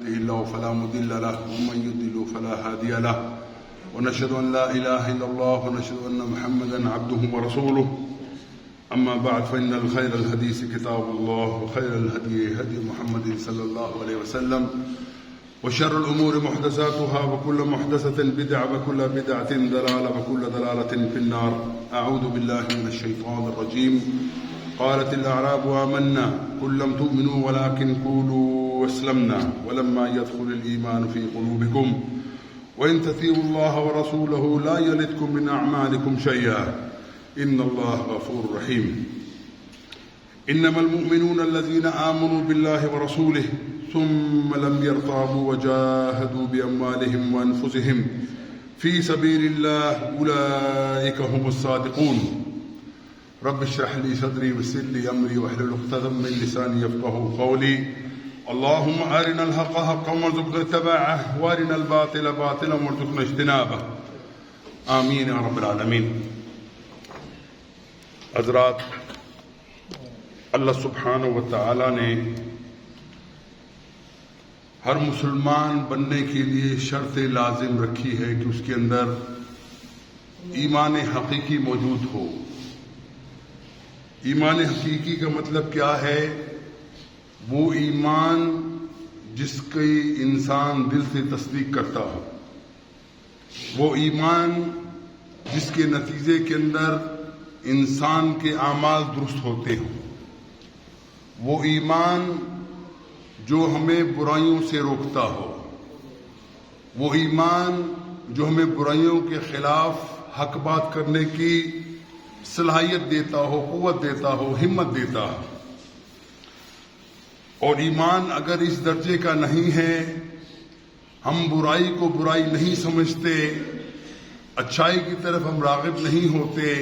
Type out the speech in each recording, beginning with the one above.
يهده الله فلا مضل له ومن يضلل فلا هادي له ونشهد أن لا إله إلا الله ونشهد أن محمدا عبده ورسوله أما بعد فإن الخير الحديث كتاب الله وخير الهدي هدي محمد صلى الله عليه وسلم وشر الأمور محدثاتها وكل محدثة بدعة وكل بدعة ضلالة وكل ضلالة في النار. أعوذ بالله من الشيطان الرجيم. قالت الأعراب آمنا قل لم تؤمنوا ولكن قولوا أسلمنا ولما يدخل الإيمان في قلوبكم وإن تطيعوا الله ورسوله لا يلدكم من أعمالكم شيئا إن الله غفور رحيم. إنما المؤمنون الذين آمنوا بالله ورسوله ثم لم يرتابوا وجاهدوا بأموالهم وأنفسهم في سبيل الله أولئك هم الصادقون. رب اشرح لي صدري ويسر لي أمري واحلل عقدة من لساني يفقهوا قولي. اللهم أرنا الحق حقا وارزقنا اتباعه وأرنا الباطل باطلا وارزقنا اجتنابه. آمین یا رب العالمین. حضرات، اللہ سبحانہ و تعالی نے ہر مسلمان بننے کے لیے شرط لازم رکھی ہے کہ اس کے اندر ایمان حقیقی موجود ہو. ایمان حقیقی کا مطلب کیا ہے؟ وہ ایمان جس کی انسان دل سے تصدیق کرتا ہو، وہ ایمان جس کے نتیجے کے اندر انسان کے اعمال درست ہوتے ہوں، وہ ایمان جو ہمیں برائیوں سے روکتا ہو، وہ ایمان جو ہمیں برائیوں کے خلاف حق بات کرنے کی صلاحیت دیتا ہو، قوت دیتا ہو، ہمت دیتا ہو. اور ایمان اگر اس درجے کا نہیں ہے، ہم برائی کو برائی نہیں سمجھتے، اچھائی کی طرف ہم راغب نہیں ہوتے،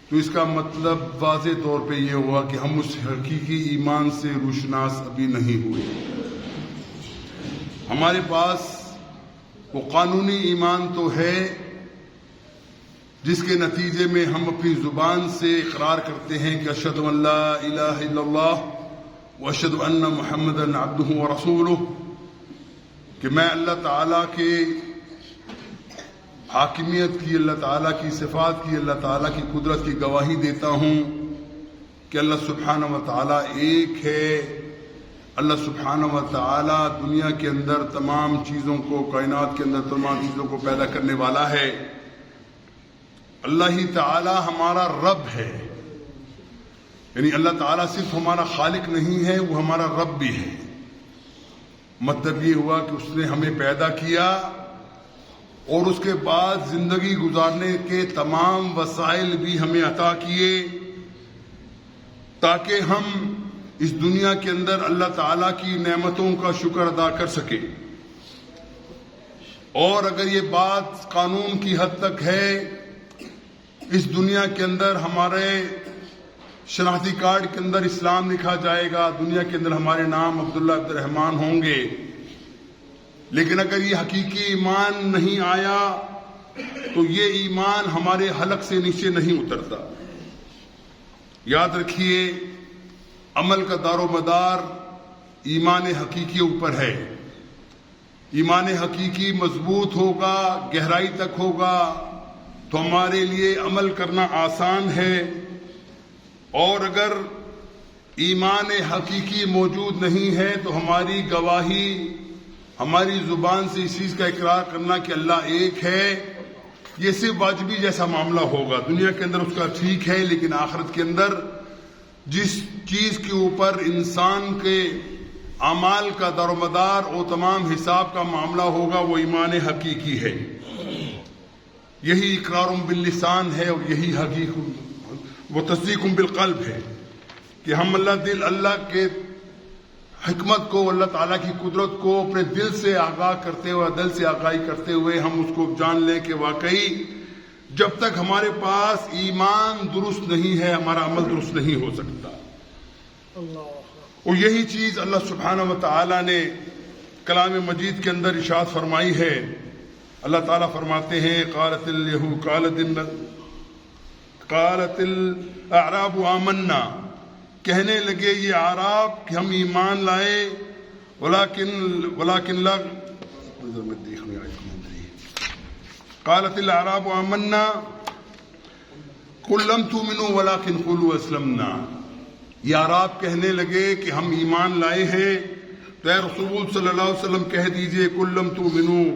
تو اس کا مطلب واضح طور پہ یہ ہوا کہ ہم اس حقیقی ایمان سے روشناس ابھی نہیں ہوئے. ہمارے پاس وہ قانونی ایمان تو ہے جس کے نتیجے میں ہم اپنی زبان سے اقرار کرتے ہیں کہ اشہد ان لا الہ الا اللہ واشہد ان محمدً عبدہ ورسولہ، کہ میں اللہ تعالیٰ کے حاکمیت کی، اللہ تعالیٰ کی صفات کی، اللہ تعالیٰ کی قدرت کی گواہی دیتا ہوں کہ اللہ سبحانہ و تعالیٰ ایک ہے. اللہ سبحانہ و تعالیٰ دنیا کے اندر تمام چیزوں کو، کائنات کے اندر تمام چیزوں کو پیدا کرنے والا ہے. اللہ ہی تعالیٰ ہمارا رب ہے، یعنی اللہ تعالیٰ صرف ہمارا خالق نہیں ہے، وہ ہمارا رب بھی ہے. مطلب یہ ہوا کہ اس نے ہمیں پیدا کیا اور اس کے بعد زندگی گزارنے کے تمام وسائل بھی ہمیں عطا کیے تاکہ ہم اس دنیا کے اندر اللہ تعالیٰ کی نعمتوں کا شکر ادا کر سکیں. اور اگر یہ بات قانون کی حد تک ہے، اس دنیا کے اندر ہمارے شناختی کارڈ کے اندر اسلام لکھا جائے گا، دنیا کے اندر ہمارے نام عبداللہ عبد الرحمن ہوں گے، لیکن اگر یہ حقیقی ایمان نہیں آیا تو یہ ایمان ہمارے حلق سے نیچے نہیں اترتا. یاد رکھیے، عمل کا دار و مدار ایمان حقیقی اوپر ہے. ایمان حقیقی مضبوط ہوگا، گہرائی تک ہوگا تو ہمارے لیے عمل کرنا آسان ہے. اور اگر ایمان حقیقی موجود نہیں ہے تو ہماری گواہی، ہماری زبان سے اس چیز کا اقرار کرنا کہ اللہ ایک ہے، یہ صرف واجبی جیسا معاملہ ہوگا. دنیا کے اندر اس کا ٹھیک ہے، لیکن آخرت کے اندر جس چیز کے اوپر انسان کے اعمال کا دار و مدار اور تمام حساب کا معاملہ ہوگا وہ ایمان حقیقی ہے. یہی اقرار باللسان ہے اور یہی حقیقت وہ تصدیق بالقلب ہے کہ ہم اللہ کے حکمت کو، اللہ تعالیٰ کی قدرت کو اپنے دل سے آگاہ کرتے ہوئے، دل سے آگاہی کرتے ہوئے ہم اس کو جان لیں کہ واقعی جب تک ہمارے پاس ایمان درست نہیں ہے ہمارا عمل درست نہیں ہو سکتا. اور یہی چیز اللہ سبحانہ و تعالیٰ نے کلام مجید کے اندر ارشاد فرمائی ہے. اللہ تعالیٰ فرماتے ہیں قالت الاعراب آمنا، کہنے لگے یہ اعراب کہ ہم ایمان لائے. ولكن لا قالت الاعراب آمنا قل لم تؤمنوا ولكن قولوا اسلمنا. یہ اعراب کہنے لگے کہ ہم ایمان لائے ہیں، تو اے رسول صلی اللہ علیہ وسلم کہہ دیجئے قل لم تؤمنوا،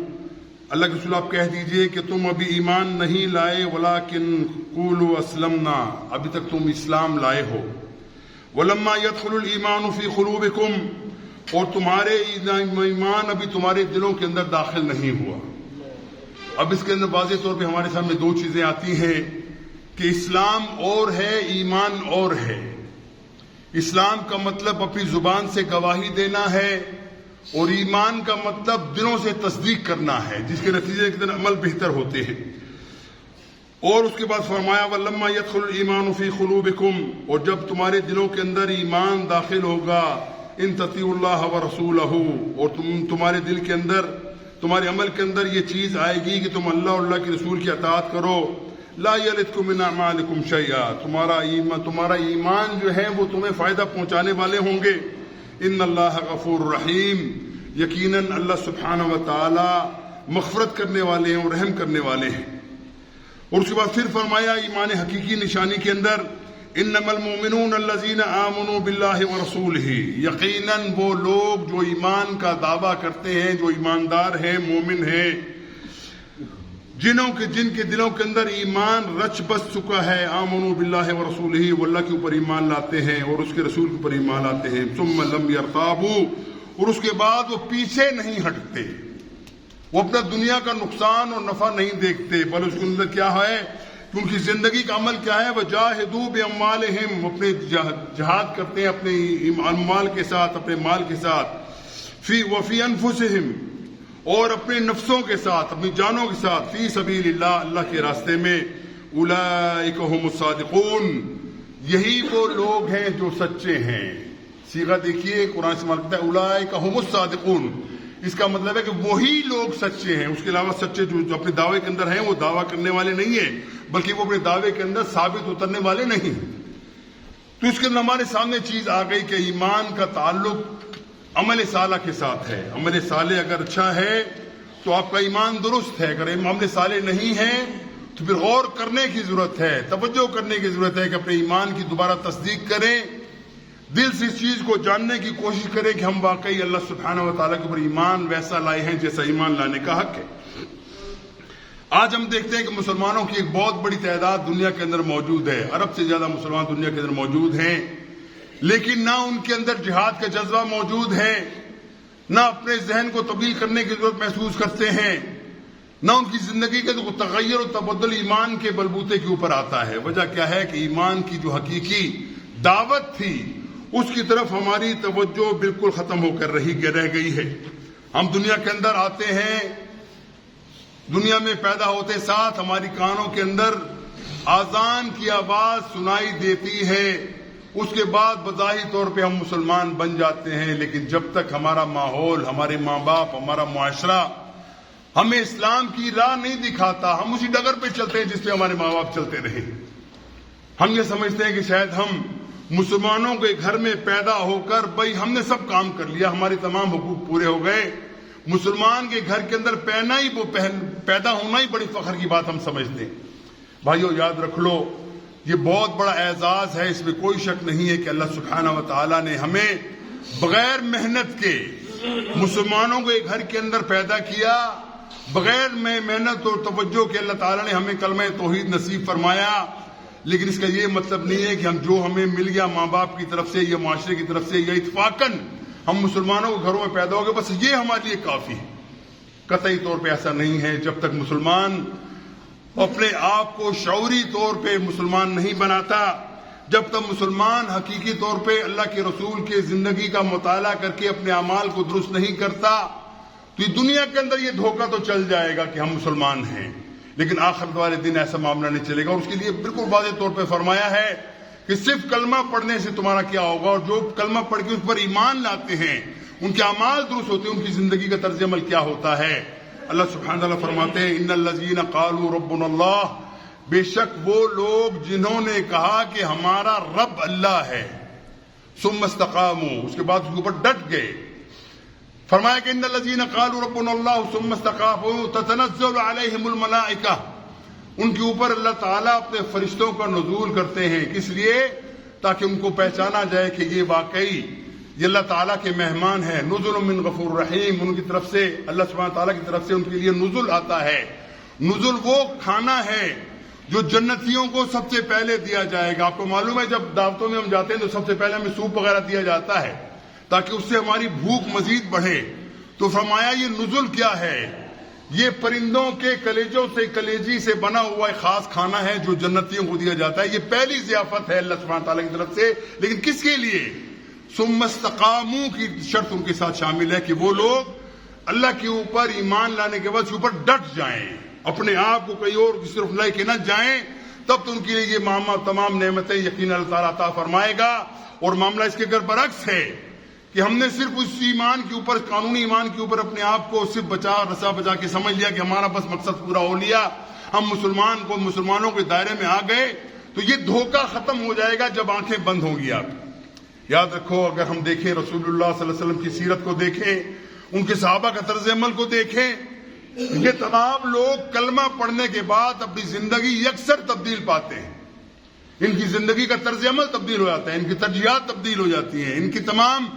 اللہ کے رسول آپ کہہ دیجئے کہ تم ابھی ایمان نہیں لائے، ولیکن قولوا اسلمنا، ابھی تک تم اسلام لائے ہو. ولما يدخل الايمان في قلوبكم، اور تمہارے ایمان ابھی تمہارے دلوں کے اندر داخل نہیں ہوا. اب اس کے اندر واضح طور پہ ہمارے سامنے دو چیزیں آتی ہیں کہ اسلام اور ہے، ایمان اور ہے. اسلام کا مطلب اپنی زبان سے گواہی دینا ہے، اور ایمان کا مطلب دلوں سے تصدیق کرنا ہے، جس کے نتیجے کے اندر عمل بہتر ہوتے ہیں. اور اس کے بعد فرمایا وَلَمَّا يَدْخُلُ الْإِيمَانُ فِي قُلُوبِكُمْ، اور جب تمہارے دلوں کے اندر ایمان داخل ہوگا، ان تطیعوا اللہ وَرَسُولَهُ، اور تمہارے دل کے اندر، تمہارے عمل کے اندر یہ چیز آئے گی کہ تم اللہ اور اللہ کے رسول کی اطاعت کرو. لا يلدكم من اعمالكم شيئا، تمہارا ایمان جو ہے وہ تمہیں فائدہ پہنچانے والے ہوں گے. ان اللہ غفور رحیم، یقیناً اللہ سبحانہ و تعالی مغفرت کرنے والے ہیں اور رحم کرنے والے ہیں. اور اس کے بعد پھر فرمایا ایمان حقیقی نشانی کے اندر انما المؤمنون الذين آمنوا بالله ورسوله، یقیناً وہ لوگ جو ایمان کا دعویٰ کرتے ہیں، جو ایماندار ہیں، مومن ہیں، جن کے دلوں کے اندر ایمان رچ بس چکا ہے. آمنوا بالله ورسوله، وہ اللہ کے اوپر ایمان لاتے ہیں اور اس کے رسول کے اوپر ایمان لاتے ہیں. ثم لم يرتابوا، اور اس کے بعد وہ پیچھے نہیں ہٹتے، وہ اپنا دنیا کا نقصان اور نفع نہیں دیکھتے، بلکہ اس کے اندر کیا ہے کہ ان کی زندگی کا عمل کیا ہے، وجاہدوا باموالہم، اپنے جہاد کرتے ہیں اپنے اموال کے ساتھ، اپنے مال کے ساتھ، وفی انفسہم، اور اپنے نفسوں کے ساتھ، اپنی جانوں کے ساتھ، فی سبیل اللہ، اللہ کے راستے میں. اولئک هم الصادقون، یہی وہ لوگ ہیں جو سچے ہیں. صیغہ دیکھیے قرآن سے مانتا ہے اولئک هم الصادقون، اس کا مطلب ہے کہ وہی لوگ سچے ہیں. اس کے علاوہ سچے جو اپنے دعوے کے اندر ہیں وہ دعویٰ کرنے والے نہیں ہیں، بلکہ وہ اپنے دعوے کے اندر ثابت اترنے والے نہیں. تو اس کے اندر ہمارے سامنے چیز آ گئی کہ ایمان کا تعلق عمل صالح کے ساتھ ہے. عمل صالح اگر اچھا ہے تو آپ کا ایمان درست ہے، اگر عمل صالح نہیں ہے تو پھر غور کرنے کی ضرورت ہے، توجہ کرنے کی ضرورت ہے کہ اپنے ایمان کی دوبارہ تصدیق کریں، دل سے اس چیز کو جاننے کی کوشش کریں کہ ہم واقعی اللہ سبحانہ و تعالیٰ کے اوپر ایمان ویسا لائے ہیں جیسا ایمان لانے کا حق ہے. آج ہم دیکھتے ہیں کہ مسلمانوں کی ایک بہت بڑی تعداد دنیا کے اندر موجود ہے، ارب سے زیادہ مسلمان دنیا کے اندر موجود ہیں، لیکن نہ ان کے اندر جہاد کا جذبہ موجود ہے، نہ اپنے ذہن کو تبدیل کرنے کی ضرورت محسوس کرتے ہیں، نہ ان کی زندگی کے تغیر و تبدل ایمان کے بلبوتے کے اوپر آتا ہے. وجہ کیا ہے کہ ایمان کی جو حقیقی دعوت تھی اس کی طرف ہماری توجہ بالکل ختم ہو کر رہ گئی ہے. ہم دنیا کے اندر آتے ہیں، دنیا میں پیدا ہوتے ساتھ ہماری کانوں کے اندر اذان کی آواز سنائی دیتی ہے، اس کے بعد بظاہر طور پہ ہم مسلمان بن جاتے ہیں، لیکن جب تک ہمارا ماحول، ہمارے ماں باپ، ہمارا معاشرہ ہمیں اسلام کی راہ نہیں دکھاتا، ہم اسی ڈگر پہ چلتے ہیں جس پہ ہمارے ماں باپ چلتے رہے. ہم یہ سمجھتے ہیں کہ شاید ہم مسلمانوں کے گھر میں پیدا ہو کر بھائی ہم نے سب کام کر لیا، ہمارے تمام حقوق پورے ہو گئے، مسلمان کے گھر کے اندر پیدا ہونا ہی بڑی فخر کی بات ہم سمجھتے ہیں. بھائیو یاد رکھ لو، یہ بہت بڑا اعزاز ہے، اس میں کوئی شک نہیں ہے کہ اللہ سبحانہ و تعالیٰ نے ہمیں بغیر محنت کے مسلمانوں کے گھر کے اندر پیدا کیا، بغیر محنت اور توجہ کے اللہ تعالیٰ نے ہمیں کلمہ توحید نصیب فرمایا. لیکن اس کا یہ مطلب نہیں ہے کہ جو ہمیں مل گیا ماں باپ کی طرف سے یا معاشرے کی طرف سے یا اتفاقاً ہم مسلمانوں کے گھروں میں پیدا ہو گئے بس یہ ہمارے لیے کافی ہے. قطعی طور پہ ایسا نہیں ہے. جب تک مسلمان اپنے آپ کو شعوری طور پہ مسلمان نہیں بناتا، جب تک مسلمان حقیقی طور پہ اللہ کے رسول کے زندگی کا مطالعہ کر کے اپنے اعمال کو درست نہیں کرتا، تو یہ دنیا کے اندر یہ دھوکہ تو چل جائے گا کہ ہم مسلمان ہیں، لیکن آخرت والے دن ایسا معاملہ نہیں چلے گا. اور اس کے لیے بالکل واضح طور پہ فرمایا ہے کہ صرف کلمہ پڑھنے سے تمہارا کیا ہوگا، اور جو کلمہ پڑھ کے اس پر ایمان لاتے ہیں، ان کے اعمال درست ہوتے ہیں، ان کی زندگی کا طرز عمل کیا ہوتا ہے. اللہ سبحانہ وتعالی فرماتے ہیں ان الذین قالوا ربنا اللہ، بے شک وہ لوگ جنہوں نے کہا کہ ہمارا رب اللہ ہے، ثم استقاموا، اس کے بعد اس کے اوپر ڈٹ گئے. فرمایا کہ ان الذین قالوا ربنا اللہ ثم استقاموا تتنزل علیہم الملائکہ، ان کے اوپر اللہ تعالیٰ اپنے فرشتوں کا نزول کرتے ہیں، کس لیے؟ تاکہ ان کو پہچانا جائے کہ یہ واقعی یہ اللہ تعالیٰ کے مہمان ہیں. نزل من غفور رحیم، ان کی طرف سے اللہ سبحانہ تعالیٰ کی طرف سے ان کے لیے نزل آتا ہے. نزل وہ کھانا ہے جو جنتیوں کو سب سے پہلے دیا جائے گا. آپ کو معلوم ہے جب دعوتوں میں ہم جاتے ہیں تو سب سے پہلے ہمیں سوپ وغیرہ دیا جاتا ہے تاکہ اس سے ہماری بھوک مزید بڑھے. تو فرمایا یہ نزل کیا ہے؟ یہ پرندوں کے کلیجوں سے کلیجی سے بنا ہوا ایک خاص کھانا ہے جو جنتیوں کو دیا جاتا ہے. یہ پہلی ضیافت ہے اللہ سبحانہ تعالیٰ کی طرف سے. لیکن کس کے لیے؟ ثم استقاموا کی شرط ان کے ساتھ شامل ہے کہ وہ لوگ اللہ کے اوپر ایمان لانے کے بعد اس کے اوپر ڈٹ جائیں، اپنے آپ کو کہیں اور کی طرف لے کے نہ جائیں. تب تو ان کے لیے یہ تمام نعمتیں یقین اللہ تعالیٰ عطا فرمائے گا. اور معاملہ اس کے اگر برعکس ہے کہ ہم نے صرف اس ایمان کے اوپر، قانونی ایمان کے اوپر اپنے آپ کو صرف بچا کے سمجھ لیا کہ ہمارا بس مقصد پورا ہو لیا، ہم مسلمانوں کے دائرے میں آ گئے، تو یہ دھوکہ ختم ہو جائے گا جب آنکھیں بند ہوں گی. آپ یاد رکھو، اگر ہم دیکھیں رسول اللہ صلی اللہ علیہ وسلم کی سیرت کو دیکھیں، ان کے صحابہ کا طرز عمل کو دیکھیں، یہ تمام لوگ کلمہ پڑھنے کے بعد اپنی زندگی یکسر تبدیل پاتے ہیں. ان کی زندگی کا طرز عمل تبدیل ہو جاتا ہے، ان کی ترجیحات تبدیل ہو جاتی ہیں، ان کی تمام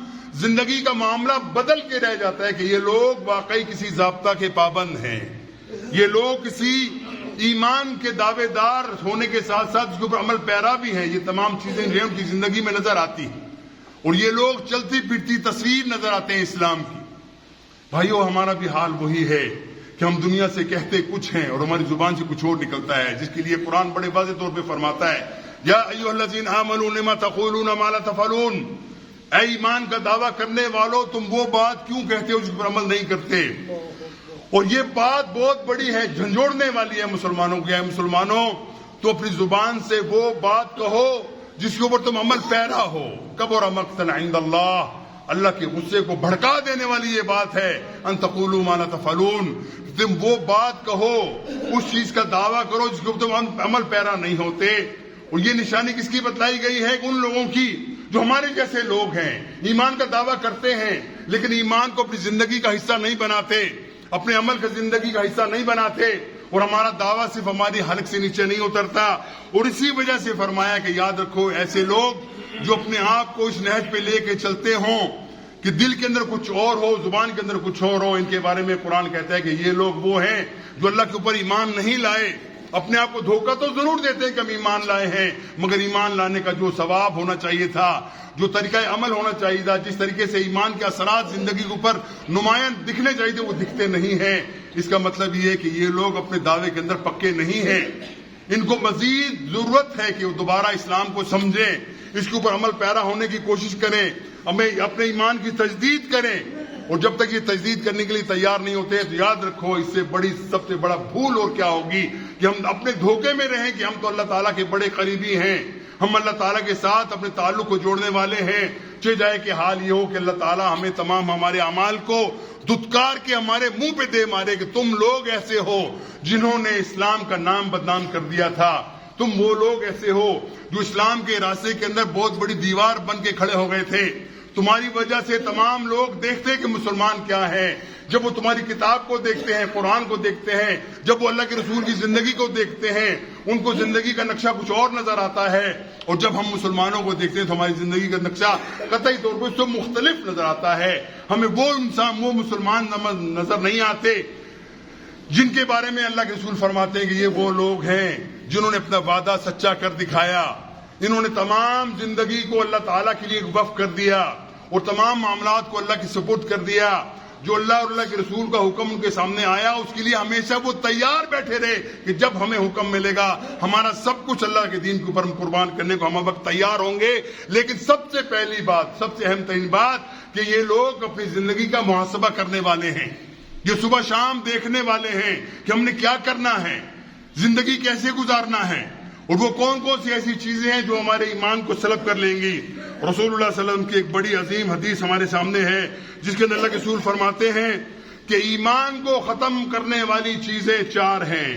زندگی کا معاملہ بدل کے رہ جاتا ہے کہ یہ لوگ واقعی کسی ضابطہ کے پابند ہیں، یہ لوگ کسی ایمان کے دعوے دار ہونے کے ساتھ ساتھ اس کے اوپر عمل پیرا بھی ہیں. یہ تمام چیزیں جو ان کی زندگی میں نظر آتی ہیں اور یہ لوگ چلتی پھرتی تصویر نظر آتے ہیں اسلام کی. بھائیو، ہمارا بھی حال وہی ہے کہ ہم دنیا سے کہتے کچھ ہیں اور ہماری زبان سے کچھ اور نکلتا ہے، جس کے لیے قرآن بڑے واضح طور پہ فرماتا ہے یا ایھا الذین آمنوا لما تقولون ما لا تفعلون، اے ایمان کا دعویٰ کرنے والوں، تم وہ بات کیوں کہتے ہو جس پر عمل نہیں کرتے. اور یہ بات بہت بڑی ہے، جھنجھوڑنے والی ہے مسلمانوں کی. اے مسلمانوں، تو اپنی زبان سے وہ بات کہو جس کے اوپر تم عمل پیرا ہو. کبر مقتا عند اللہ، اللہ کے غصے کو بھڑکا دینے والی یہ بات ہے. ان تقولوا ما لا تفعلون، تم وہ بات کہو، اس چیز کا دعویٰ کرو جس کے اوپر تم عمل پیرا نہیں ہوتے. اور یہ نشانی کس کی بتلائی گئی ہے؟ ان لوگوں کی جو ہمارے جیسے لوگ ہیں، ایمان کا دعویٰ کرتے ہیں لیکن ایمان کو اپنی زندگی کا حصہ نہیں بناتے، اپنے عمل کا زندگی کا حصہ نہیں بناتے، اور ہمارا دعویٰ صرف ہماری حلق سے نیچے نہیں اترتا. اور اسی وجہ سے فرمایا کہ یاد رکھو، ایسے لوگ جو اپنے آپ کو اس نہج پہ لے کے چلتے ہوں کہ دل کے اندر کچھ اور ہو، زبان کے اندر کچھ اور ہو، ان کے بارے میں قرآن کہتا ہے کہ یہ لوگ وہ ہیں جو اللہ کے اوپر ایمان نہیں لائے. اپنے آپ کو دھوکہ تو ضرور دیتے ہیں کہ ہم ایمان لائے ہیں، مگر ایمان لانے کا جو ثواب ہونا چاہیے تھا، جو طریقہ عمل ہونا چاہیے تھا، جس طریقے سے ایمان کے اثرات زندگی کے اوپر نمایاں دکھنے چاہیے تھے، وہ دکھتے نہیں ہیں. اس کا مطلب یہ ہے کہ یہ لوگ اپنے دعوے کے اندر پکے نہیں ہیں. ان کو مزید ضرورت ہے کہ وہ دوبارہ اسلام کو سمجھیں، اس کے اوپر عمل پیرا ہونے کی کوشش کریں، ہمیں اپنے ایمان کی تجدید کریں. اور جب تک یہ تجدید کرنے کے لیے تیار نہیں ہوتے تو یاد رکھو، اس سے بڑی سب سے بڑا بھول اور کیا ہوگی کہ ہم اپنے دھوکے میں رہیں کہ ہم تو اللہ تعالیٰ کے بڑے قریبی ہیں، ہم اللہ تعالیٰ کے ساتھ اپنے تعلق کو جوڑنے والے ہیں. چہ جائے کہ حال یہ ہو کہ اللہ تعالیٰ ہمیں تمام ہمارے اعمال کو دھتکار کے ہمارے منہ پہ دے مارے کہ تم لوگ ایسے ہو جنہوں نے اسلام کا نام بدنام کر دیا تھا، تم وہ لوگ ایسے ہو جو اسلام کے راستے کے اندر بہت بڑی دیوار بن کے کھڑے ہو گئے تھے. تمہاری وجہ سے تمام لوگ دیکھتے کہ مسلمان کیا ہے. جب وہ تمہاری کتاب کو دیکھتے ہیں، قرآن کو دیکھتے ہیں، جب وہ اللہ کے رسول کی زندگی کو دیکھتے ہیں، ان کو زندگی کا نقشہ کچھ اور نظر آتا ہے. اور جب ہم مسلمانوں کو دیکھتے ہیں تو ہماری زندگی کا نقشہ قطعی طور پر سب مختلف نظر آتا ہے. ہمیں وہ انسان، وہ مسلمان نظر نہیں آتے جن کے بارے میں اللہ کے رسول فرماتے ہیں کہ یہ وہ لوگ ہیں جنہوں نے اپنا وعدہ سچا کر دکھایا. انہوں نے تمام زندگی کو اللہ تعالیٰ کے لیے وقف کر دیا اور تمام معاملات کو اللہ کی سپرد کر دیا. جو اللہ اور اللہ کے رسول کا حکم ان کے سامنے آیا، اس کے لیے ہمیشہ وہ تیار بیٹھے رہے کہ جب ہمیں حکم ملے گا ہمارا سب کچھ اللہ کے دین کے اوپر قربان کرنے کو ہم وقت تیار ہوں گے. لیکن سب سے پہلی بات، سب سے اہم ترین بات کہ یہ لوگ اپنی زندگی کا محاسبہ کرنے والے ہیں، یہ صبح شام دیکھنے والے ہیں کہ ہم نے کیا کرنا ہے، زندگی کیسے گزارنا ہے، اور وہ کون کون سی ایسی چیزیں ہیں جو ہمارے ایمان کو سلب کر لیں گی. رسول اللہ صلی اللہ علیہ وسلم کی ایک بڑی عظیم حدیث ہمارے سامنے ہے جس کے اندر اللہ کے رسول فرماتے ہیں کہ ایمان کو ختم کرنے والی چیزیں 4 ہیں.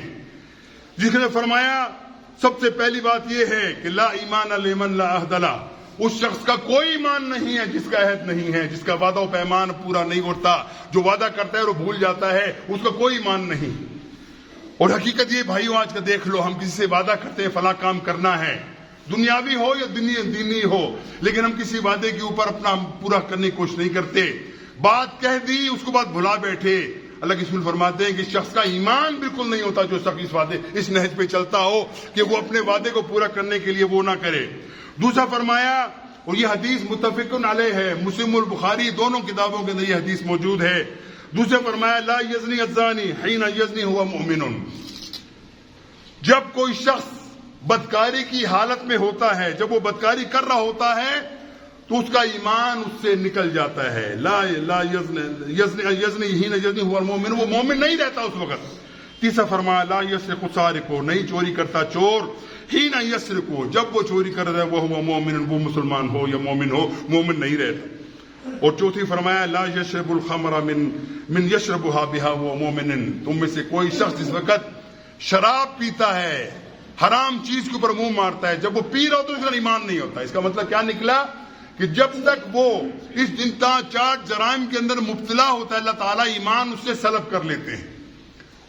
جس نے فرمایا سب سے پہلی بات یہ ہے کہ لا ایمان لمن لا عہد لہ، اس شخص کا کوئی ایمان نہیں ہے جس کا عہد نہیں ہے، جس کا وعدہ و پیمان پورا نہیں ہوتا، جو وعدہ کرتا ہے اور بھول جاتا ہے، اس کا کوئی ایمان نہیں۔ اور حقیقت یہ بھائیو آج کا دیکھ لو، ہم کسی سے وعدہ کرتے ہیں فلاں کام کرنا ہے، دنیاوی ہو یا دینی ہو، لیکن ہم کسی وعدے کے اوپر اپنا پورا کرنے کی کوشش نہیں کرتے، بات کہہ دی اس کو بعد بھلا بیٹھے۔ اللہ کے رسول فرماتے ہیں کہ اس شخص کا ایمان بالکل نہیں ہوتا جو شخص اس نہج پہ چلتا ہو کہ وہ اپنے وعدے کو پورا کرنے کے لیے وہ نہ کرے۔ دوسرا فرمایا، اور یہ حدیث متفق علیہ ہے، مسلم اور بخاری دونوں کتابوں کے اندر یہ حدیث موجود ہے۔ دوسرا فرمایا، لا یزنی الزانی حین یزنی ہوا مؤمن، جب کوئی شخص بدکاری کی حالت میں ہوتا ہے، جب وہ بدکاری کر رہا ہوتا ہے تو اس کا ایمان اس سے نکل جاتا ہے۔ لا یزنی حین یزنی ہوا المؤمن، وہ مومن نہیں رہتا اس وقت۔ تیسرا فرمایا، لا یسرق السارق، نہیں چوری کرتا چور، حین یسرق، جب وہ چوری کر رہا ہے وہ ہوا مومن، وہ مسلمان ہو یا مومن ہو، مومن نہیں رہتا۔ اور چوتھی فرمایا، لا یشرب الخمر من یشربها بها وہ مومن، تم میں سے کوئی شخص جس وقت شراب پیتا ہے، حرام چیز کے اوپر منہ مارتا ہے، جب وہ پی رہا ہو تو اس کا ایمان نہیں ہوتا۔ اس کا مطلب کیا نکلا کہ جب تک وہ اس جنتا چاٹ جرائم کے اندر مبتلا ہوتا ہے، اللہ تعالیٰ ایمان اس سے سلب کر لیتے ہیں،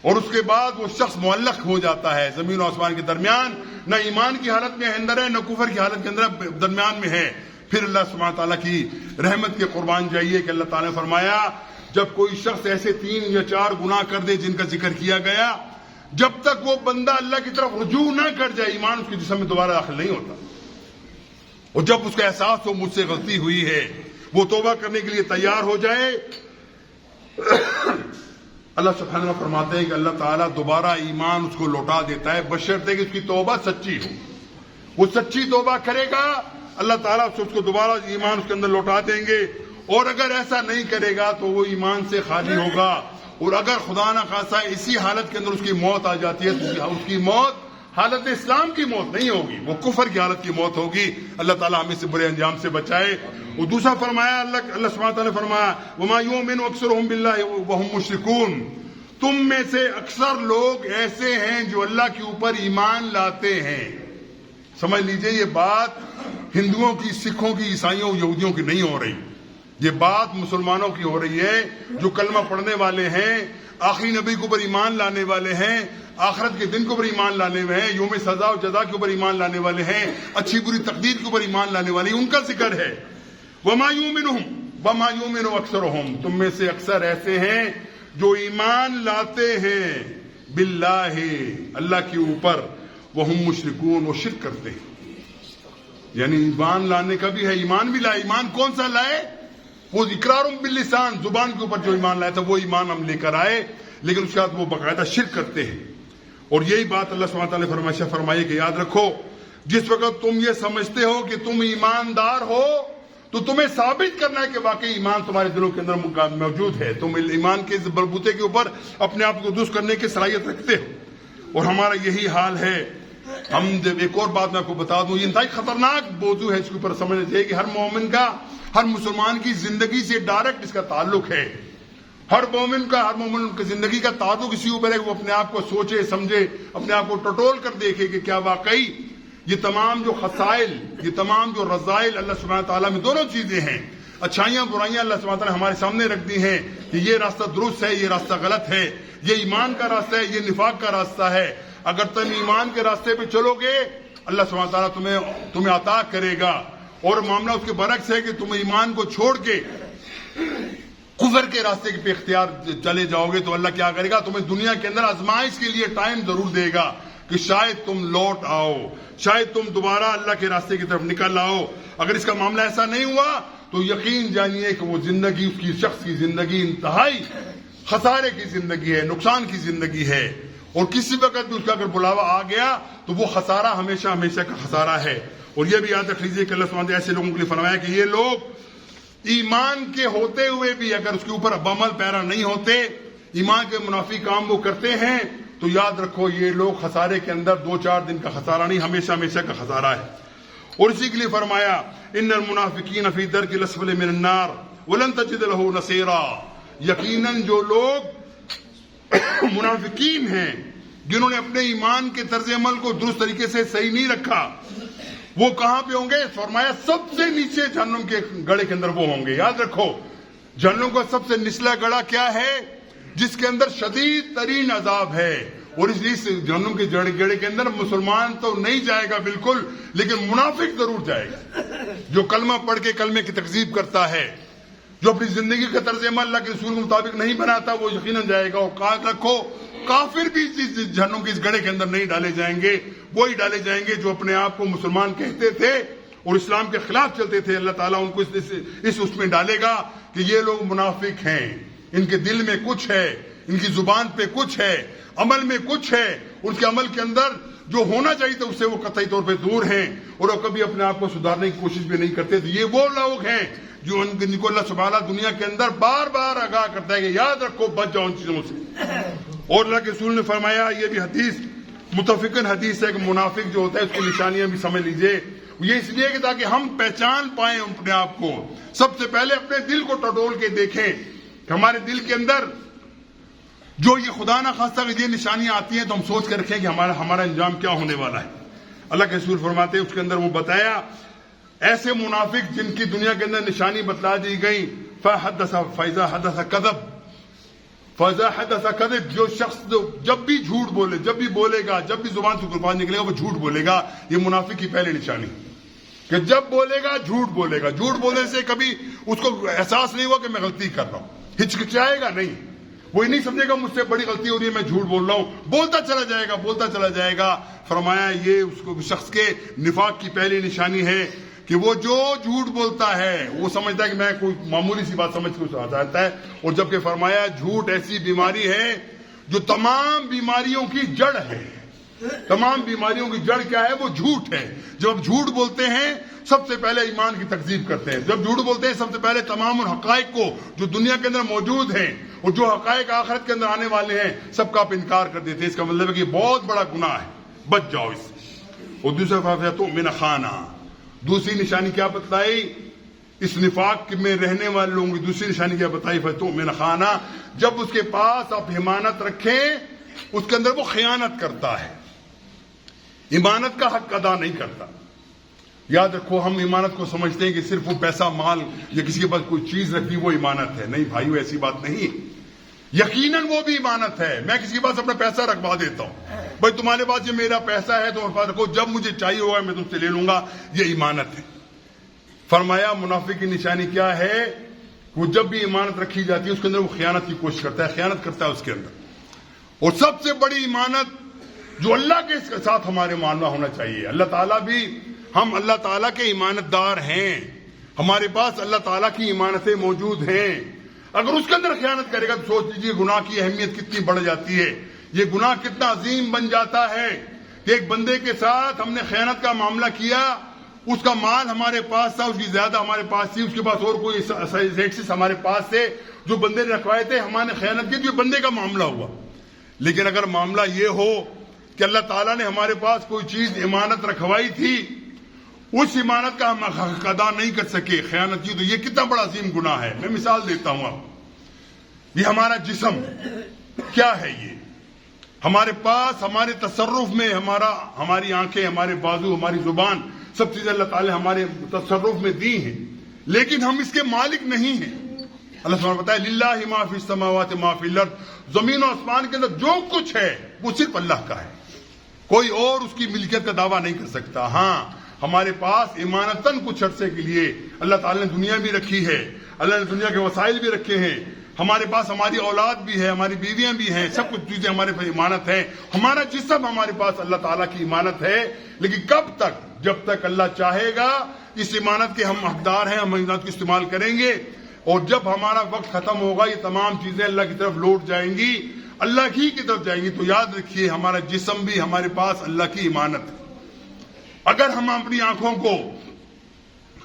اور اس کے بعد وہ شخص معلق ہو جاتا ہے زمین و آسمان کے درمیان، نہ ایمان کی حالت میں اندر ہے نہ کفر کی حالت کے اندر درمیان میں ہے۔ پھر اللہ سبحانہ تعالیٰ کی رحمت کے قربان جائیے کہ اللہ تعالیٰ نے فرمایا، جب کوئی شخص ایسے 3 یا 4 گناہ کر دے جن کا ذکر کیا گیا، جب تک وہ بندہ اللہ کی طرف رجوع نہ کر جائے، ایمان اس کے جسم میں دوبارہ داخل نہیں ہوتا۔ اور جب اس کا احساس ہو مجھ سے غلطی ہوئی ہے، وہ توبہ کرنے کے لیے تیار ہو جائے، اللہ سبحانہ وتعالیٰ فرماتے ہیں کہ اللہ تعالیٰ دوبارہ ایمان اس کو لوٹا دیتا ہے، بشرطے کہ اس کی توبہ سچی ہو۔ وہ سچی توبہ کرے گا، اللہ تعالیٰ اس کو دوبارہ ایمان اس کے اندر لوٹا دیں گے، اور اگر ایسا نہیں کرے گا تو وہ ایمان سے خالی ہوگا۔ اور اگر خدا نہ خاصہ اسی حالت کے اندر اس کی موت آ جاتی ہے تو اس کی موت حالت اسلام کی موت نہیں ہوگی، وہ کفر کی حالت کی موت ہوگی۔ اللہ تعالیٰ ہمیں سے برے انجام سے بچائے۔ اور دوسرا فرمایا، اللہ سبحانہ تعالیٰ نے فرمایا، وَمَا يُؤْمِنُ أَكْثَرُهُم بِاللَّهِ وَهُم مُشْرِكُونَ، تم میں سے اکثر لوگ ایسے ہیں جو اللہ کے اوپر ایمان لاتے ہیں۔ سمجھ لیجئے یہ بات ہندوؤں کی، سکھوں کی، عیسائیوں، یہودیوں کی نہیں ہو رہی، یہ بات مسلمانوں کی ہو رہی ہے، جو کلمہ پڑھنے والے ہیں، آخری نبی کے اوپر ایمان لانے والے ہیں، آخرت کے دن کے اوپر ایمان لانے والے ہیں، یوم سزا و جزا کے اوپر ایمان لانے والے ہیں، اچھی بری تقدیر کے اوپر ایمان لانے والے ہیں، ان کا ذکر ہے۔ وَمَا يُؤْمِنُ أَكْثَرُهُم، تم میں سے اکثر ایسے ہیں جو ایمان لاتے ہیں باللہ، اللہ کے اوپر، وَهُم مُشْرِكُونَ، وہ شرک کرتے ہیں۔ یعنی ایمان لانے کا بھی ہے، ایمان بھی لائے، ایمان کون سا لائے؟ وہ اقرار باللسان، زبان کے اوپر جو ایمان لایا تھا وہ ایمان ہم لے کر آئے، لیکن اس کے بعد وہ باقاعدہ شرک کرتے ہیں۔ اور یہی بات اللہ سبحانہ تعالیٰ نے فرمائی کہ یاد رکھو، جس وقت تم یہ سمجھتے ہو کہ تم ایماندار ہو تو تمہیں ثابت کرنا ہے کہ واقعی ایمان تمہارے دلوں کے اندر موجود ہے، تم ایمان کے بلبوتے کے اوپر اپنے آپ کو درست کرنے کی صلاحیت رکھتے ہو، اور ہمارا یہی حال ہے۔ ہم جب ایک اور بات میں آپ کو بتا دوں، یہ انتہائی خطرناک موضوع ہے، اس کے اوپر سمجھنا چاہیے کہ ہر مومن کا، ہر مسلمان کی زندگی سے ڈائریکٹ اس کا تعلق ہے۔ ہر مومن کی زندگی کا تعلق اسی اوپر ہے کہ وہ اپنے آپ کو سوچے سمجھے، اپنے آپ کو ٹٹول کر دیکھے کہ کیا واقعی یہ تمام جو خسائل، یہ تمام جو رذائل اللہ سبحانہ تعالیٰ میں دونوں چیزیں ہیں، اچھائیاں برائیاں اللہ سبحانہ تعالیٰ ہمارے سامنے رکھ دی ہیں کہ یہ راستہ درست ہے، یہ راستہ غلط ہے، یہ ایمان کا راستہ ہے، یہ نفاق کا راستہ ہے۔ اگر تم ایمان کے راستے پہ چلو گے، اللہ سبحانہ تعالیٰ تمہیں عطا کرے گا، اور معاملہ اس کے برعکس ہے کہ تم ایمان کو چھوڑ کے کفر کے راستے پہ اختیار چلے جاؤ گے تو اللہ کیا کرے گا؟ تمہیں دنیا کے اندر آزمائش کے لیے ٹائم ضرور دے گا کہ شاید تم لوٹ آؤ، شاید تم دوبارہ اللہ کے راستے کی طرف نکل آؤ۔ اگر اس کا معاملہ ایسا نہیں ہوا تو یقین جانیے کہ وہ زندگی، اس کی شخص کی زندگی انتہائی خسارے کی زندگی ہے، نقصان کی زندگی ہے، اور کسی وقت بھی اس کا اگر بلاوا آ گیا تو وہ خسارہ ہمیشہ ہمیشہ کا خسارہ ہے۔ اور یہ بھی یاد رکھ لیجیے کہ اللہ سبحانہ ایسے لوگوں کے لیے فرمایا کہ یہ لوگ ایمان کے ہوتے ہوئے بھی اگر اس کے اوپر عمل پیرا نہیں ہوتے، ایمان کے منافی کام وہ کرتے ہیں، تو یاد رکھو یہ لوگ خسارے کے اندر 2-4 دن کا خسارہ نہیں، ہمیشہ ہمیشہ کا خسارہ ہے۔ اور اسی کے لیے فرمایا، ان المنافقین فی درک الاسفل من النار ولن تجد له نصیرا، یقیناً جو لوگ منافقین ہیں، جنہوں نے اپنے ایمان کے طرز عمل کو درست طریقے سے صحیح نہیں رکھا، وہ کہاں پہ ہوں گے؟ فرمایا سب سے نیچے جہنم کے گڑھے کے اندر وہ ہوں گے. یاد رکھو جہنم کا سب سے نچلا گڑھا کیا ہے؟ جس کے اندر شدید ترین عذاب ہے. اور اس لیے جہنم کے گڑھے کے اندر مسلمان تو نہیں جائے گا بالکل، لیکن منافق ضرور جائے گا. جو کلمہ پڑھ کے کلمے کی تکذیب کرتا ہے، جو اپنی زندگی کا طرز عمل اللہ کے رسول کے مطابق نہیں بناتا، وہ یقیناً جائے گا. اور یاد رکھو کافر بھی جہنم کے اس گڑھے کے اندر نہیں ڈالے جائیں گے. وہی ڈالے جائیں گے جو اپنے آپ کو مسلمان کہتے تھے اور اسلام کے خلاف چلتے تھے. اللہ تعالیٰ ان کو اس میں ڈالے گا کہ یہ لوگ منافق ہیں، ان کے دل میں کچھ ہے، ان کی زبان پہ کچھ ہے، عمل میں کچھ ہے، ان کے عمل کے اندر جو ہونا چاہیے تھا اس سے وہ قطعی طور پہ دور ہیں، اور وہ کبھی اپنے آپ کو سدھارنے کی کوشش بھی نہیں کرتے. تو یہ وہ لوگ ہیں جو ان کو اللہ سبحانہ دنیا کے اندر بار بار آگاہ کرتا ہے کہ یاد رکھو، بچ جاؤ ان چیزوں سے. اور اللہ کے رسول نے فرمایا، یہ بھی حدیث متفقن حدیث ہے، کہ منافق جو ہوتا ہے اس کی نشانیاں بھی سمجھ لیجئے. یہ اس لیے کہ تاکہ ہم پہچان پائیں اپنے آپ کو. سب سے پہلے اپنے دل کو ٹٹول کے دیکھیں کہ ہمارے دل کے اندر جو یہ خدا نہ خواستہ یہ نشانیاں آتی ہیں تو ہم سوچ کر رکھیں کہ ہمارا انجام کیا ہونے والا ہے. اللہ کے رسول فرماتے ہیں اس کے اندر وہ بتایا ایسے منافق جن کی دنیا کے اندر نشانی بتلا دی گئی، فَإِذَا حَدَثَ كَذَبَ، جو شخص جب بھی جھوٹ بولے، جب بھی بولے گا، جب بھی زبان سے الفاظ نکلے گا وہ جھوٹ بولے گا. یہ منافق کی پہلی نشانی کہ جب بولے گا جھوٹ بولے گا. جھوٹ بولنے سے کبھی اس کو احساس نہیں ہوا کہ میں غلطی کر رہا ہوں، ہچکچائے گا نہیں، وہ نہیں سمجھے گا مجھ سے بڑی غلطی ہو رہی ہے میں جھوٹ بول رہا ہوں، بولتا چلا جائے گا. فرمایا یہ اس شخص کے نفاق کی پہلی نشانی ہے کہ وہ جو جھوٹ بولتا ہے وہ سمجھتا ہے کہ میں کوئی معمولی سی بات سمجھ کے اسے ہٹاتا ہے. اور جبکہ فرمایا جھوٹ ایسی بیماری ہے جو تمام بیماریوں کی جڑ ہے. تمام بیماریوں کی جڑ کیا ہے؟ وہ جھوٹ ہے. جب آپ جھوٹ بولتے ہیں سب سے پہلے ایمان کی تکذیب کرتے ہیں. جب جھوٹ بولتے ہیں سب سے پہلے تمام ان حقائق کو جو دنیا کے اندر موجود ہیں اور جو حقائق آخرت کے اندر آنے والے ہیں سب کا آپ انکار کر دیتے ہیں. اس کا مطلب ہے کہ یہ بہت بڑا گناہ ہے، بچ جاؤ اس سے. اور دوسرا فرمایا تو من خانہ، دوسری نشانی کیا بتلائی اس نفاق میں رہنے والے لوگوں کی؟ دوسری نشانی کیا بتائی؟ فتو من خانہ، جب اس کے پاس آپ امانت رکھیں اس کے اندر وہ خیانت کرتا ہے، امانت کا حق ادا نہیں کرتا. یاد رکھو ہم امانت کو سمجھتے ہیں کہ صرف وہ پیسہ مال یا کسی کے پاس کوئی چیز رکھتی وہ امانت ہے. نہیں بھائیو، ایسی بات نہیں. یقیناً وہ بھی امانت ہے. میں کسی کے پاس اپنا پیسہ رکھوا دیتا ہوں، بھائی تمہارے پاس یہ میرا پیسہ ہے تمہارے پاس رکھو، جب مجھے چاہیے ہوگا میں تم سے لے لوں گا. یہ امانت ہے. فرمایا منافق کی نشانی کیا ہے؟ وہ جب بھی امانت رکھی جاتی ہے اس کے اندر وہ خیانت کی کوشش کرتا ہے، خیانت کرتا ہے اس کے اندر. اور سب سے بڑی امانت جو اللہ کے ساتھ ہمارے معاملہ ہونا چاہیے. اللہ تعالیٰ بھی، ہم اللہ تعالیٰ کے ایمانت دار ہیں، ہمارے پاس اللہ تعالیٰ کی ایمانتیں موجود ہیں. اگر اس کے اندر خیانت کرے گا تو سوچ لیجیے گناہ کی اہمیت کتنی بڑھ جاتی ہے. یہ گناہ کتنا عظیم بن جاتا ہے کہ ایک بندے کے ساتھ ہم نے خیانت کا معاملہ کیا، اس کا مال ہمارے پاس تھا، اس کی زیادہ ہمارے پاس تھی، اس کے پاس اور کوئی ایکسس ہمارے پاس تھے جو بندے نے رکھوائے تھے، ہم نے خیانت کی تو یہ بندے کا معاملہ ہوا. لیکن اگر معاملہ یہ ہو کہ اللہ تعالیٰ نے ہمارے پاس کوئی چیز امانت رکھوائی تھی، اس امانت کا ہم حق ادا نہیں کر سکے، خیانت کی، تو یہ کتنا بڑا عظیم گناہ ہے. میں مثال دیتا ہوں آپ. یہ ہمارا جسم کیا ہے؟ یہ ہمارے پاس ہمارے تصرف میں ہماری آنکھیں، ہمارے بازو، ہماری زبان، سب چیزیں اللہ تعالیٰ ہمارے تصرف میں دی ہیں، لیکن ہم اس کے مالک نہیں ہیں. اللہ سبحانہ بتایا للہ ما فی السماوات ما فی الارض، زمین و آسمان کے اندر جو کچھ ہے وہ صرف اللہ کا ہے، کوئی اور اس کی ملکیت کا دعویٰ نہیں کر سکتا. ہاں ہمارے پاس امانتاً کچھ عرصے کے لیے اللہ تعالیٰ نے دنیا بھی رکھی ہے، اللہ نے دنیا کے وسائل بھی رکھے ہیں، ہمارے پاس ہماری اولاد بھی ہے، ہماری بیویاں بھی ہیں، سب کچھ چیزیں ہمارے پاس امانت ہیں. ہمارا جسم ہمارے پاس اللہ تعالیٰ کی امانت ہے. لیکن کب تک؟ جب تک اللہ چاہے گا اس امانت کے ہم حقدار ہیں، ہم امانت کو استعمال کریں گے. اور جب ہمارا وقت ختم ہوگا یہ تمام چیزیں اللہ کی طرف لوٹ جائیں گی، اللہ ہی کی طرف جائیں گی. تو یاد رکھیے ہمارا جسم بھی ہمارے پاس اللہ کی امانت ہے. اگر ہم اپنی آنکھوں کو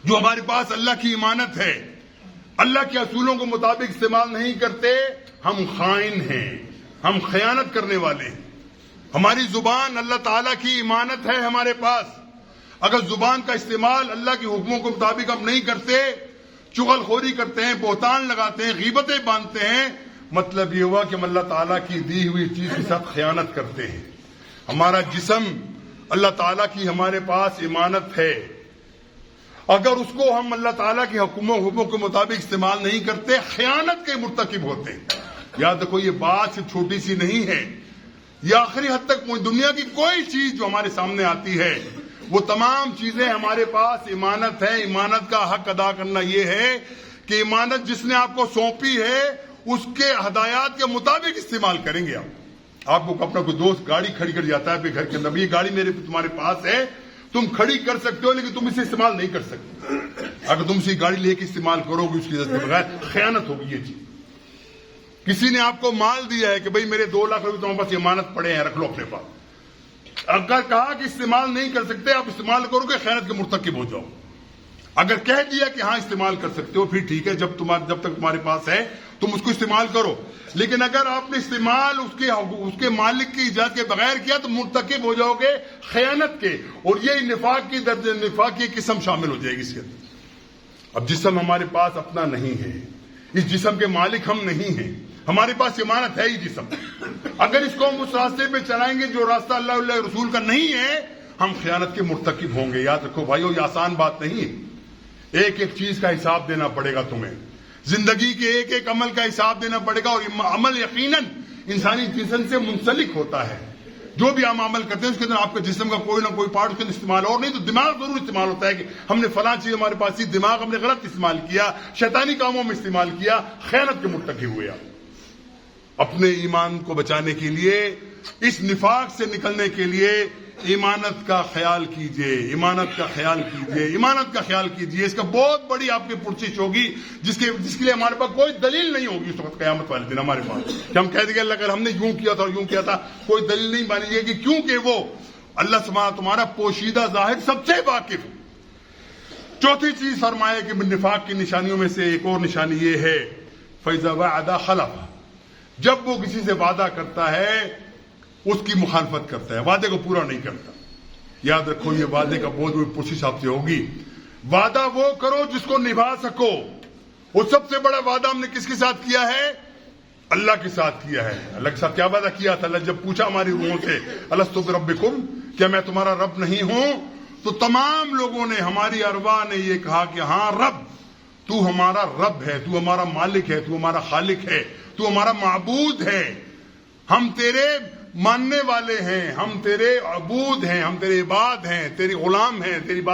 جو ہمارے پاس اللہ کی امانت ہے اللہ کے اصولوں کے مطابق استعمال نہیں کرتے، ہم خائن ہیں، ہم خیانت کرنے والے ہیں. ہماری زبان اللہ تعالیٰ کی امانت ہے ہمارے پاس. اگر زبان کا استعمال اللہ کے حکموں کے مطابق ہم نہیں کرتے، چغل خوری کرتے ہیں، بہتان لگاتے ہیں، غیبتیں باندھتے ہیں، مطلب یہ ہوا کہ ہم اللہ تعالیٰ کی دی ہوئی چیز کے ساتھ خیانت کرتے ہیں. ہمارا جسم اللہ تعالیٰ کی ہمارے پاس امانت ہے، اگر اس کو ہم اللہ تعالیٰ کے حکموں کے مطابق استعمال نہیں کرتے، خیانت کے مرتکب ہوتے ہیں۔ یاد رکھو یہ بات صرف چھوٹی سی نہیں ہے، یہ آخری حد تک دنیا کی کوئی چیز جو ہمارے سامنے آتی ہے وہ تمام چیزیں ہمارے پاس امانت ہے۔ امانت کا حق ادا کرنا یہ ہے کہ امانت جس نے آپ کو سونپی ہے اس کے ہدایات کے مطابق استعمال کریں گے۔ آپ کو اپنا کوئی دوست گاڑی کھڑی کر جاتا ہے اپنے گھر کے اندر، یہ گاڑی تمہارے پاس ہے، تم کھڑی کر سکتے ہو لیکن تم اسے استعمال نہیں کر سکتے۔ اگر تم اسی گاڑی لے کے استعمال کرو گے اس کی اجازت کے بغیر، خیانت ہوگی یہ چیز۔ کسی نے آپ کو مال دیا ہے کہ بھئی میرے 2 لاکھ روپے تمہارے پاس امانت پڑے ہیں، رکھ لو اپنے پاس، اگر کہا کہ استعمال نہیں کر سکتے، آپ استعمال کرو گے خیانت کے مرتکب ہو جاؤ۔ اگر کہہ دیا کہ ہاں استعمال کر سکتے ہو، پھر ٹھیک ہے، جب تک تمہارے پاس ہے تم اس کو استعمال کرو، لیکن اگر آپ نے استعمال اس کے مالک کی اجازت کے بغیر کیا تو مرتکب ہو جاؤ گے خیانت کے، اور یہ نفاق کی قسم شامل ہو جائے گی اس کے اندر۔ اب جسم ہمارے پاس اپنا نہیں ہے، اس جسم کے مالک ہم نہیں ہیں، ہمارے پاس امانت ہے ہی جسم، اگر اس کو ہم اس راستے پہ چلائیں گے جو راستہ اللہ رسول کا نہیں ہے، ہم خیانت کے مرتکب ہوں گے۔ یاد رکھو بھائیو، یہ آسان بات نہیں ہے، ایک ایک چیز کا حساب دینا پڑے گا تمہیں، زندگی کے ایک ایک عمل کا حساب دینا پڑے گا، اور عمل یقیناً انسانی جسم سے منسلک ہوتا ہے۔ جو بھی ہم عمل کرتے ہیں اس کے اندر آپ کے جسم کا کوئی نہ کوئی پارٹ اس کے اندر استعمال، اور نہیں تو دماغ ضرور استعمال ہوتا ہے کہ ہم نے فلاں چیز ہمارے پاس تھی، دماغ ہم نے غلط استعمال کیا، شیطانی کاموں میں استعمال کیا، خیانت کے مرتکب ہوئے۔ اپنے ایمان کو بچانے کے لیے، اس نفاق سے نکلنے کے لیے ایمانت کا خیال کیجئے، ایمانت کا خیال کیجئے، ایمانت کا خیال کیجئے۔ اس کا بہت بڑی آپ کی پرچش ہوگی جس کے لیے ہمارے پاس کوئی دلیل نہیں ہوگی اس وقت قیامت والے دن ہمارے پاس، کہ ہم کہہ دیں گے اللہ اگر ہم نے یوں کیا تھا اور یوں کیا تھا، کوئی دلیل نہیں مانی گی، کیونکہ وہ اللہ تمہارا پوشیدہ ظاہر سب سے واقف۔ چوتھی چیز فرمایا کہ نفاق کی نشانیوں میں سے ایک اور نشانی یہ ہے، فَإِذَا وَعَدَ خَلَفَ، جب وہ کسی سے وعدہ کرتا ہے اس کی مخالفت کرتا ہے، وعدے کو پورا نہیں کرتا۔ یاد رکھو یہ وعدے کا بہت بڑی پرچش آپ سے ہوگی۔ وعدہ وہ کرو جس کو نبھا سکو، اور سب سے بڑا وعدہ ہم نے کس کے ساتھ کیا ہے؟ اللہ کے ساتھ کیا ہے۔ اللہ کے ساتھ کیا وعدہ کیا تھا؟ اللہ جب پوچھا ہماری روحوں سے الستو بربکم، کیا میں تمہارا رب نہیں ہوں؟ تو تمام لوگوں نے، ہماری ارواح نے یہ کہا کہ ہاں رب، تو ہمارا رب ہے، تو ہمارا مالک ہے، تو ہمارا خالق ہے، تو ہمارا معبود ہے، ہم تیرے ماننے والے ہیں، ہم تیرے عبود ہیں، ہم تیرے عباد ہیں، تیری غلام ہیں، تیری بات